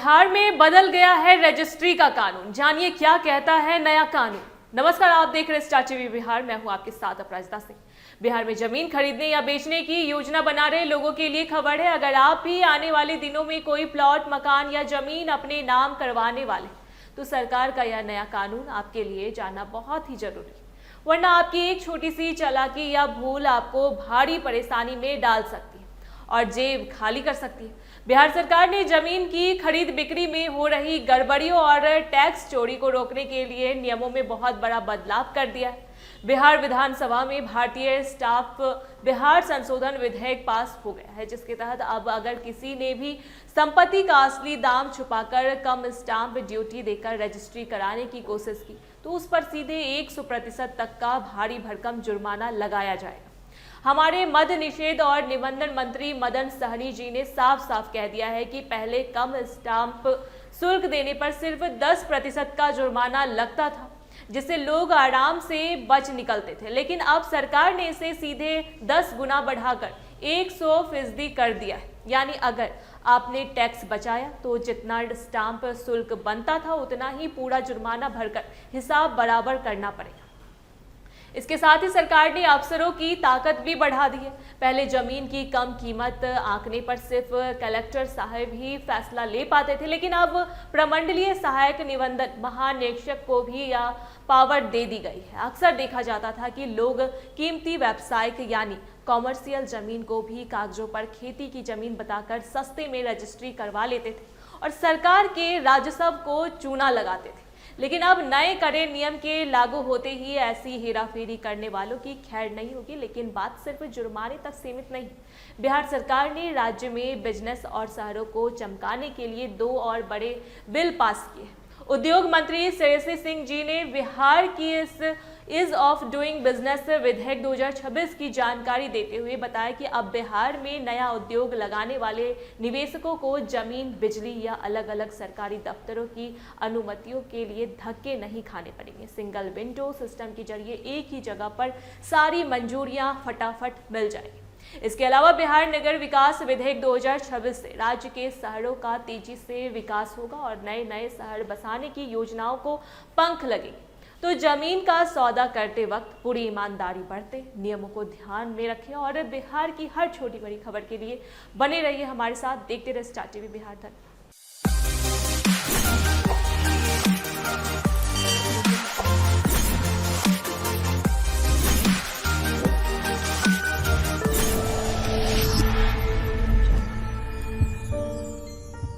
बिहार में बदल गया है रजिस्ट्री का कानून। जानिए क्या कहता है नया कानून। नमस्कार, आप देख रहे हैं स्टार टीवी बिहार। मैं हूं आपके साथ अपराजिता सिंह। बिहार में जमीन खरीदने या बेचने की योजना बना रहे लोगों के लिए खबर है। अगर आप भी आने वाले दिनों में कोई प्लॉट, मकान या जमीन अपने नाम करवाने वाले, तो सरकार का यह नया कानून आपके लिए जानना बहुत ही जरूरी है, वरना आपकी एक छोटी सी चालाकी या भूल आपको भारी परेशानी में डाल सकती है और जेब खाली कर सकती है। बिहार सरकार ने जमीन की खरीद बिक्री में हो रही गड़बड़ियों और टैक्स चोरी को रोकने के लिए नियमों में बहुत बड़ा बदलाव कर दिया है। बिहार विधानसभा में भारतीय स्टाम्प बिहार संशोधन विधेयक पास हो गया है, जिसके तहत अब अगर किसी ने भी संपत्ति का असली दाम छुपाकर कम स्टाम्प ड्यूटी देकर रजिस्ट्री कराने की कोशिश की, तो उस पर सीधे 100% तक का भारी भरकम जुर्माना लगाया जाएगा। हमारे मद्य निषेध और निबंधन मंत्री मदन सहनी जी ने साफ साफ कह दिया है कि पहले कम स्टाम्प शुल्क देने पर सिर्फ 10% का जुर्माना लगता था, जिससे लोग आराम से बच निकलते थे, लेकिन अब सरकार ने इसे सीधे 10 गुना बढ़ाकर 100% कर दिया है। यानी अगर आपने टैक्स बचाया तो जितना स्टाम्प शुल्क बनता था उतना ही पूरा जुर्माना भरकर हिसाब बराबर करना पड़ेगा। इसके साथ ही सरकार ने अफसरों की ताकत भी बढ़ा दी है। पहले जमीन की कम कीमत आंकने पर सिर्फ कलेक्टर साहब ही फैसला ले पाते थे, लेकिन अब प्रमंडलीय सहायक निबंधन महानिरीक्षक को भी यह पावर दे दी गई है। अक्सर देखा जाता था कि लोग कीमती व्यावसायिक यानी कॉमर्शियल जमीन को भी कागजों पर खेती की जमीन बताकर सस्ते में रजिस्ट्री करवा लेते थे और सरकार के राजस्व को चूना लगाते थे। लेकिन अब नए कड़े नियम के लागू होते ही ऐसी हेराफेरी करने वालों की खैर नहीं होगी। लेकिन बात सिर्फ जुर्माने तक सीमित नहीं। बिहार सरकार ने राज्य में बिजनेस और शहरों को चमकाने के लिए 2 और बड़े बिल पास किए। उद्योग मंत्री श्रेयसी सिंह जी ने बिहार की इस ईज ऑफ डूइंग बिजनेस विधेयक 2026 की जानकारी देते हुए बताया कि अब बिहार में नया उद्योग लगाने वाले निवेशकों को जमीन, बिजली या अलग अलग सरकारी दफ्तरों की अनुमतियों के लिए धक्के नहीं खाने पड़ेंगे। सिंगल विंडो सिस्टम के जरिए एक ही जगह पर सारी मंजूरियां फटाफट मिल जाएंगी। इसके अलावा बिहार नगर विकास विधेयक 2026 से राज्य के शहरों का तेजी से विकास होगा और नए नए शहर बसाने की योजनाओं को पंख लगेंगे। तो जमीन का सौदा करते वक्त पूरी ईमानदारी बरतें, नियमों को ध्यान में रखें और बिहार की हर छोटी बड़ी खबर के लिए बने रहिए हमारे साथ। देखते रहिए स्टार टीवी बिहार। धन्यवाद।